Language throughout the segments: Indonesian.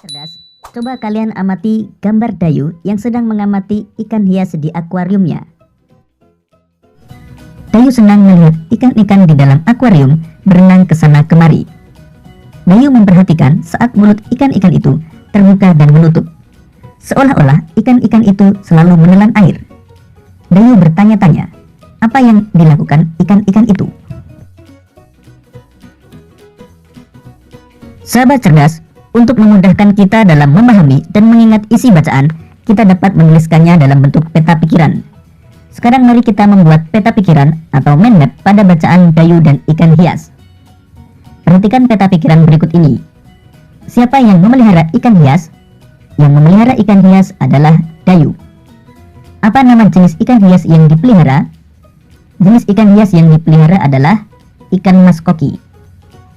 Cerdas, coba kalian amati gambar Dayu yang sedang mengamati ikan hias di akuariumnya. Dayu senang melihat ikan-ikan di dalam akuarium berenang ke sana kemari. Dayu memperhatikan saat mulut ikan-ikan itu terbuka dan menutup, seolah-olah ikan-ikan itu selalu menelan air. Dayu bertanya-tanya, apa yang dilakukan ikan-ikan itu? Sahabat cerdas, untuk memudahkan kita dalam memahami dan mengingat isi bacaan, kita dapat menuliskannya dalam bentuk peta pikiran. Sekarang mari kita membuat peta pikiran atau mind map pada bacaan Dayu dan ikan hias. Perhatikan peta pikiran berikut ini. Siapa yang memelihara ikan hias? Yang memelihara ikan hias adalah Dayu. Apa nama jenis ikan hias yang dipelihara? Jenis ikan hias yang dipelihara adalah ikan mas koki.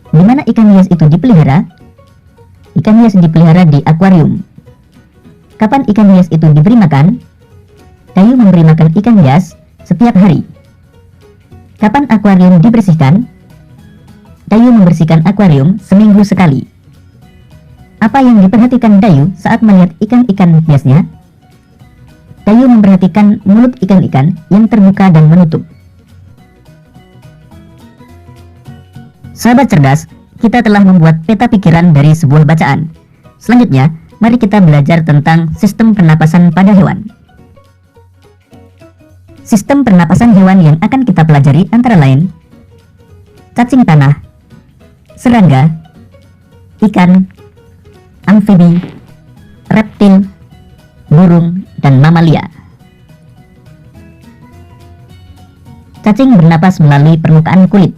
Di mana ikan hias itu dipelihara? Ikan hias dipelihara di akuarium. Kapan ikan hias itu diberi makan? Dayu memberi makan ikan hias setiap hari. Kapan akuarium dibersihkan? Dayu membersihkan akuarium seminggu sekali. Apa yang diperhatikan Dayu saat melihat ikan-ikan hiasnya? Dayu memperhatikan mulut ikan-ikan yang terbuka dan menutup. Sahabat cerdas, kita telah membuat peta pikiran dari sebuah bacaan. Selanjutnya, mari kita belajar tentang sistem pernapasan pada hewan. Sistem pernapasan hewan yang akan kita pelajari antara lain cacing tanah, serangga, ikan, amfibi, reptil, burung, dan mamalia. Cacing bernapas melalui permukaan kulit.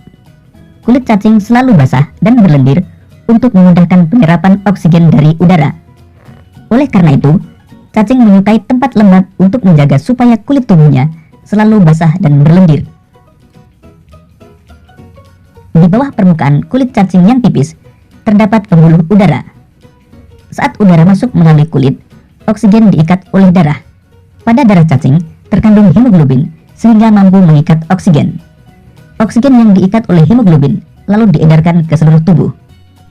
Kulit cacing selalu basah dan berlendir untuk memudahkan penyerapan oksigen dari udara. Oleh karena itu, cacing menyukai tempat lembab untuk menjaga supaya kulit tubuhnya selalu basah dan berlendir. Di bawah permukaan kulit cacing yang tipis, terdapat pembuluh udara. Saat udara masuk melalui kulit, oksigen diikat oleh darah. Pada darah cacing terkandung hemoglobin sehingga mampu mengikat oksigen. Oksigen yang diikat oleh hemoglobin lalu diedarkan ke seluruh tubuh.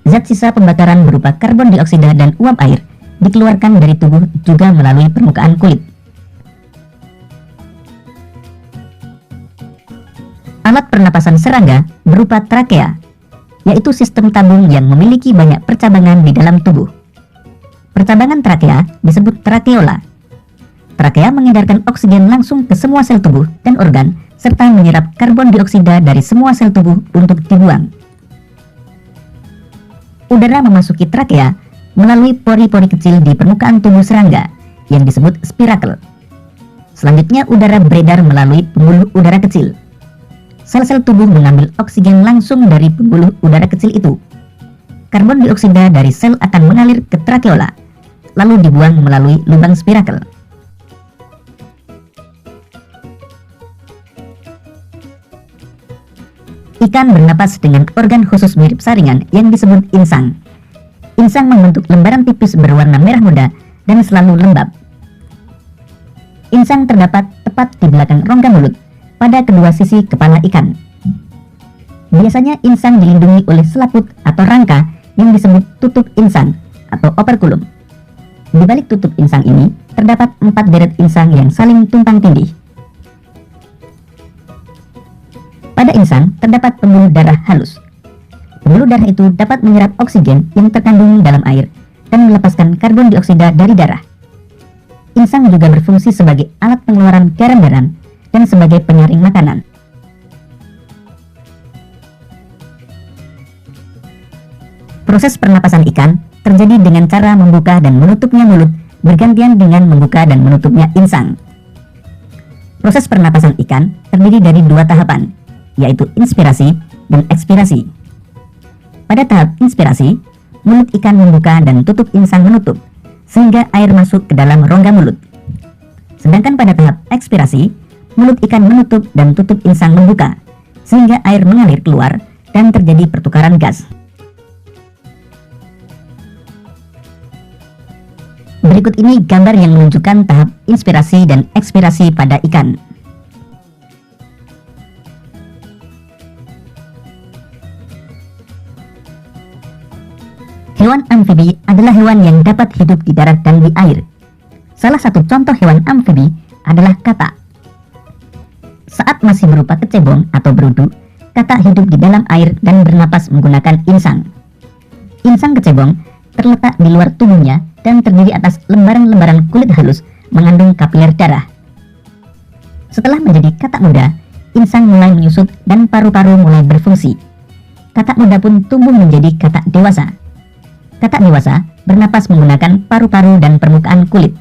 Zat sisa pembakaran berupa karbon dioksida dan uap air dikeluarkan dari tubuh juga melalui permukaan kulit. Alat pernapasan serangga berupa trakea, yaitu sistem tabung yang memiliki banyak percabangan di dalam tubuh. Percabangan trakea disebut trakeola. Trakea mengedarkan oksigen langsung ke semua sel tubuh dan organ, serta menyerap karbon dioksida dari semua sel tubuh untuk dibuang. Udara memasuki trakea melalui pori-pori kecil di permukaan tubuh serangga yang disebut spirakel. Selanjutnya udara beredar melalui pembuluh udara kecil. Sel-sel tubuh mengambil oksigen langsung dari pembuluh udara kecil itu. Karbon dioksida dari sel akan mengalir ke trakeola, lalu dibuang melalui lubang spirakel. Ikan bernapas dengan organ khusus mirip saringan yang disebut insang. Insang membentuk lembaran tipis berwarna merah muda dan selalu lembab. Insang terdapat tepat di belakang rongga mulut pada kedua sisi kepala ikan. Biasanya insang dilindungi oleh selaput atau rangka yang disebut tutup insang atau operculum. Di balik tutup insang ini terdapat 4 deret insang yang saling tumpang tindih. Pada insang terdapat pembuluh darah halus. Pembuluh darah itu dapat menyerap oksigen yang terkandung dalam air dan melepaskan karbon dioksida dari darah. Insang juga berfungsi sebagai alat pengeluaran garam darah dan sebagai penyaring makanan. Proses pernapasan ikan terjadi dengan cara membuka dan menutupnya mulut bergantian dengan membuka dan menutupnya insang. Proses pernapasan ikan terdiri dari 2 tahapan, yaitu inspirasi dan ekspirasi. Pada tahap inspirasi, mulut ikan membuka dan tutup insang menutup, sehingga air masuk ke dalam rongga mulut. Sedangkan pada tahap ekspirasi, mulut ikan menutup dan tutup insang membuka, sehingga air mengalir keluar dan terjadi pertukaran gas. Berikut ini gambar yang menunjukkan tahap inspirasi dan ekspirasi pada ikan. Hewan amfibi adalah hewan yang dapat hidup di darat dan di air. Salah satu contoh hewan amfibi adalah katak. Saat masih berupa kecebong atau berudu, katak hidup di dalam air dan bernapas menggunakan insang. Insang kecebong terletak di luar tubuhnya dan terdiri atas lembaran-lembaran kulit halus mengandung kapiler darah. Setelah menjadi katak muda, insang mulai menyusut dan paru-paru mulai berfungsi. Katak muda pun tumbuh menjadi katak dewasa. Katak dewasa bernapas menggunakan paru-paru dan permukaan kulit.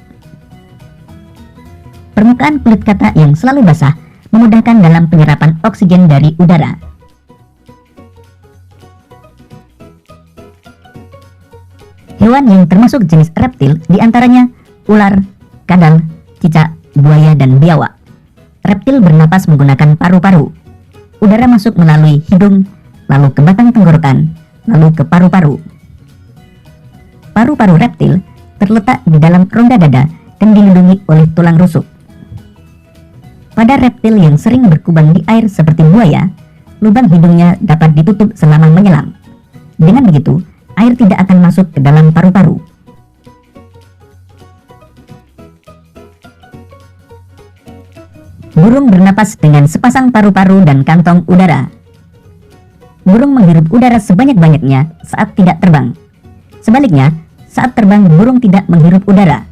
Permukaan kulit katak yang selalu basah memudahkan dalam penyerapan oksigen dari udara. Hewan yang termasuk jenis reptil diantaranya ular, kadal, cicak, buaya, dan biawak. Reptil bernapas menggunakan paru-paru. Udara masuk melalui hidung, lalu ke batang tenggorokan, lalu ke paru-paru. Paru-paru reptil terletak di dalam rongga dada dan dilindungi oleh tulang rusuk. Pada reptil yang sering berkubang di air seperti buaya, lubang hidungnya dapat ditutup selama menyelam. Dengan begitu, air tidak akan masuk ke dalam paru-paru. Burung bernapas dengan sepasang paru-paru dan kantong udara. Burung menghirup udara sebanyak-banyaknya saat tidak terbang. Sebaliknya, saat terbang burung tidak menghirup udara.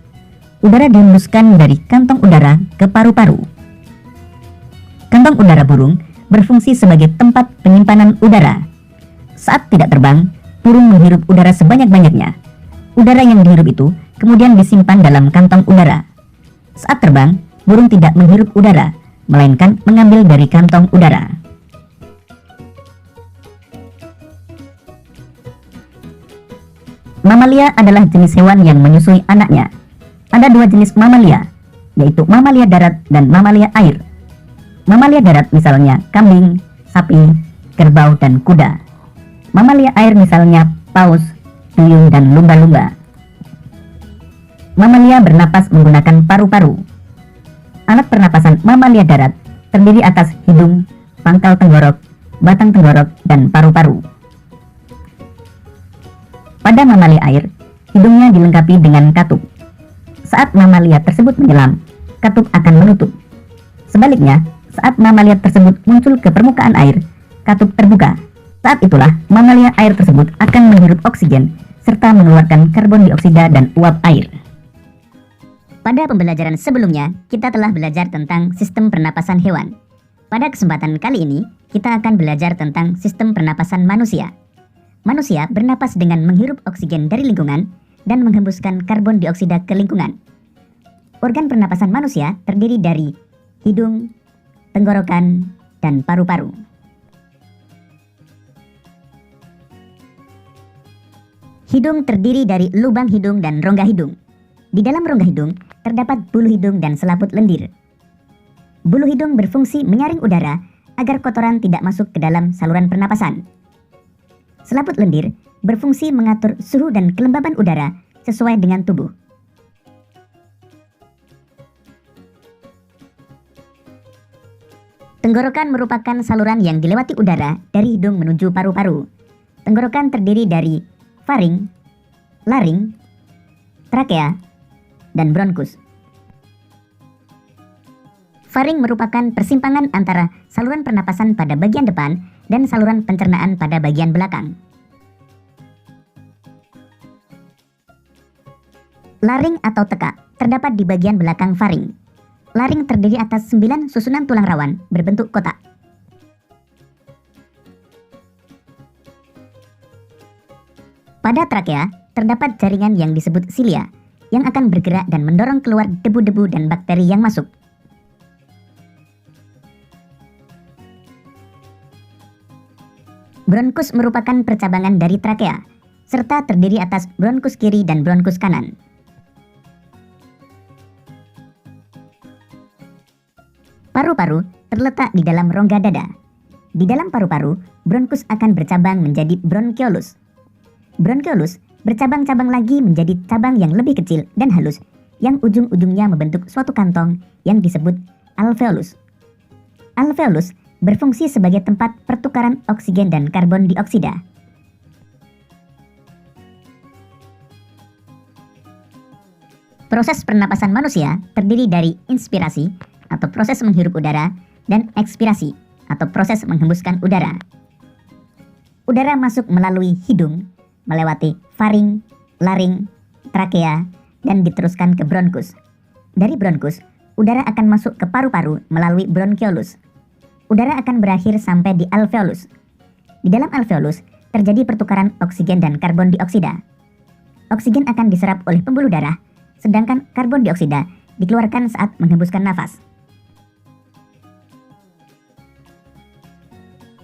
Udara dihembuskan dari kantong udara ke paru-paru. Kantong udara burung berfungsi sebagai tempat penyimpanan udara. Saat tidak terbang, burung menghirup udara sebanyak-banyaknya. Udara yang dihirup itu kemudian disimpan dalam kantong udara. Saat terbang, burung tidak menghirup udara, melainkan mengambil dari kantong udara. Mamalia adalah jenis hewan yang menyusui anaknya. Ada dua jenis mamalia, yaitu mamalia darat dan mamalia air. Mamalia darat misalnya kambing, sapi, kerbau, dan kuda. Mamalia air misalnya paus, duyung, dan lumba-lumba. Mamalia bernapas menggunakan paru-paru. Alat pernapasan mamalia darat terdiri atas hidung, pangkal tenggorok, batang tenggorok, dan paru-paru. Pada mamalia air, hidungnya dilengkapi dengan katup. Saat mamalia tersebut menyelam, katup akan menutup. Sebaliknya, saat mamalia tersebut muncul ke permukaan air, katup terbuka. Saat itulah mamalia air tersebut akan menghirup oksigen serta mengeluarkan karbon dioksida dan uap air. Pada pembelajaran sebelumnya, kita telah belajar tentang sistem pernapasan hewan. Pada kesempatan kali ini, kita akan belajar tentang sistem pernapasan manusia. Manusia bernapas dengan menghirup oksigen dari lingkungan dan menghembuskan karbon dioksida ke lingkungan. Organ pernapasan manusia terdiri dari hidung, tenggorokan, dan paru-paru. Hidung terdiri dari lubang hidung dan rongga hidung. Di dalam rongga hidung terdapat bulu hidung dan selaput lendir. Bulu hidung berfungsi menyaring udara agar kotoran tidak masuk ke dalam saluran pernapasan. Selaput lendir berfungsi mengatur suhu dan kelembaban udara sesuai dengan tubuh. Tenggorokan merupakan saluran yang dilewati udara dari hidung menuju paru-paru. Tenggorokan terdiri dari faring, laring, trakea, dan bronkus. Faring merupakan persimpangan antara saluran pernapasan pada bagian depan dan saluran pencernaan pada bagian belakang. Laring atau tekak terdapat di bagian belakang faring. Laring terdiri atas 9 susunan tulang rawan berbentuk kotak. Pada trakea, terdapat jaringan yang disebut silia, yang akan bergerak dan mendorong keluar debu-debu dan bakteri yang masuk. Bronkus merupakan percabangan dari trakea, serta terdiri atas bronkus kiri dan bronkus kanan. Paru-paru terletak di dalam rongga dada. Di dalam paru-paru, bronkus akan bercabang menjadi bronkiolus. Bronkiolus bercabang-cabang lagi menjadi cabang yang lebih kecil dan halus, yang ujung-ujungnya membentuk suatu kantong yang disebut alveolus. Alveolus berfungsi sebagai tempat pertukaran oksigen dan karbon dioksida. Proses pernapasan manusia terdiri dari inspirasi atau proses menghirup udara dan ekspirasi atau proses menghembuskan udara. Udara masuk melalui hidung, melewati faring, laring, trakea, dan diteruskan ke bronkus. Dari bronkus, udara akan masuk ke paru-paru melalui bronkiolus. Udara akan berakhir sampai di alveolus. Di dalam alveolus terjadi pertukaran oksigen dan karbon dioksida. Oksigen akan diserap oleh pembuluh darah, sedangkan karbon dioksida dikeluarkan saat menghembuskan nafas.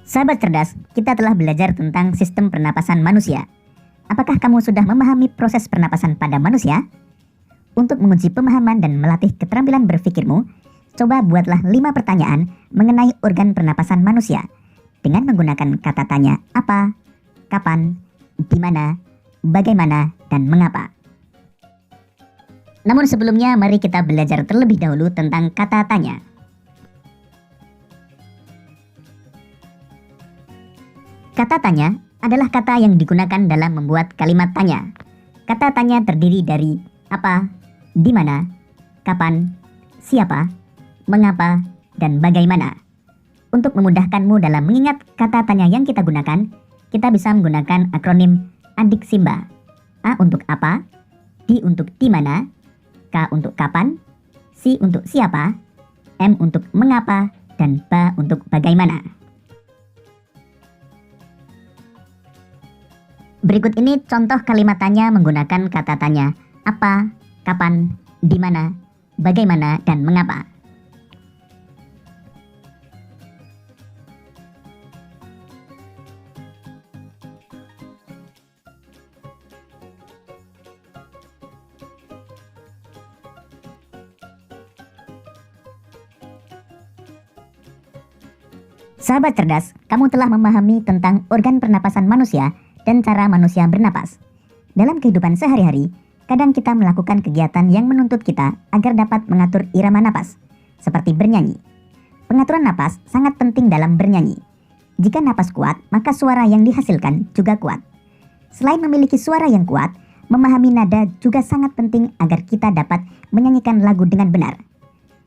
Sahabat cerdas, kita telah belajar tentang sistem pernapasan manusia. Apakah kamu sudah memahami proses pernapasan pada manusia? Untuk menguji pemahaman dan melatih keterampilan berpikirmu, coba buatlah 5 pertanyaan mengenai organ pernapasan manusia dengan menggunakan kata tanya apa, kapan, di mana, bagaimana, dan mengapa. Namun sebelumnya, mari kita belajar terlebih dahulu tentang kata tanya. Kata tanya adalah kata yang digunakan dalam membuat kalimat tanya. Kata tanya terdiri dari apa, di mana, kapan, siapa, mengapa, dan bagaimana. Untuk memudahkanmu dalam mengingat kata tanya yang kita gunakan, kita bisa menggunakan akronim ADIK SIMBA. A untuk apa, D untuk di mana, K untuk kapan, C untuk siapa, M untuk mengapa, dan B untuk bagaimana. Berikut ini contoh kalimat tanya menggunakan kata tanya apa, kapan, di mana, bagaimana, dan mengapa. Sahabat cerdas, kamu telah memahami tentang organ pernapasan manusia dan cara manusia bernapas. Dalam kehidupan sehari-hari, kadang kita melakukan kegiatan yang menuntut kita agar dapat mengatur irama napas, seperti bernyanyi. Pengaturan napas sangat penting dalam bernyanyi. Jika napas kuat, maka suara yang dihasilkan juga kuat. Selain memiliki suara yang kuat, memahami nada juga sangat penting agar kita dapat menyanyikan lagu dengan benar.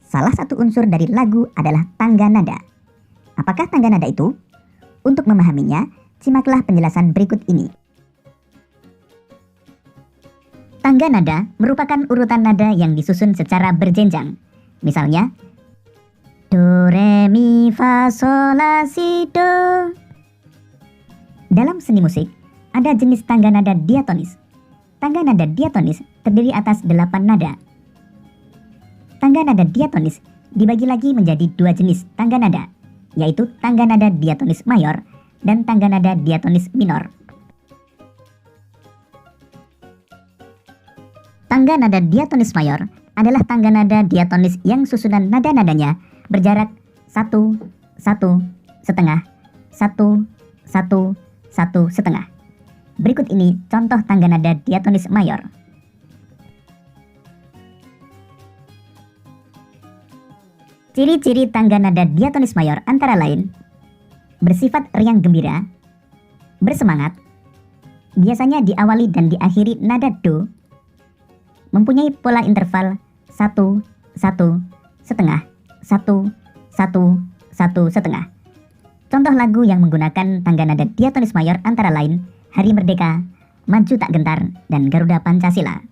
Salah satu unsur dari lagu adalah tangga nada. Apakah tangga nada itu? Untuk memahaminya, simaklah penjelasan berikut ini. Tangga nada merupakan urutan nada yang disusun secara berjenjang. Misalnya, do, re, mi, fa, sol, la, si, do. Dalam seni musik, ada jenis tangga nada diatonis. Tangga nada diatonis terdiri atas 8 nada. Tangga nada diatonis dibagi lagi menjadi 2 jenis tangga nada, yaitu tangga nada diatonis mayor dan tangga nada diatonis minor. Tangga nada diatonis mayor adalah tangga nada diatonis yang susunan nada-nadanya berjarak 1, 1, setengah, 1, 1, 1, setengah. Berikut ini contoh tangga nada diatonis mayor. Ciri-ciri tangga nada diatonis mayor antara lain bersifat riang gembira, bersemangat, biasanya diawali dan diakhiri nada do, mempunyai pola interval 1, 1, setengah, 1, 1, 1, setengah. Contoh lagu yang menggunakan tangga nada diatonis mayor antara lain Hari Merdeka, Maju Tak Gentar, dan Garuda Pancasila.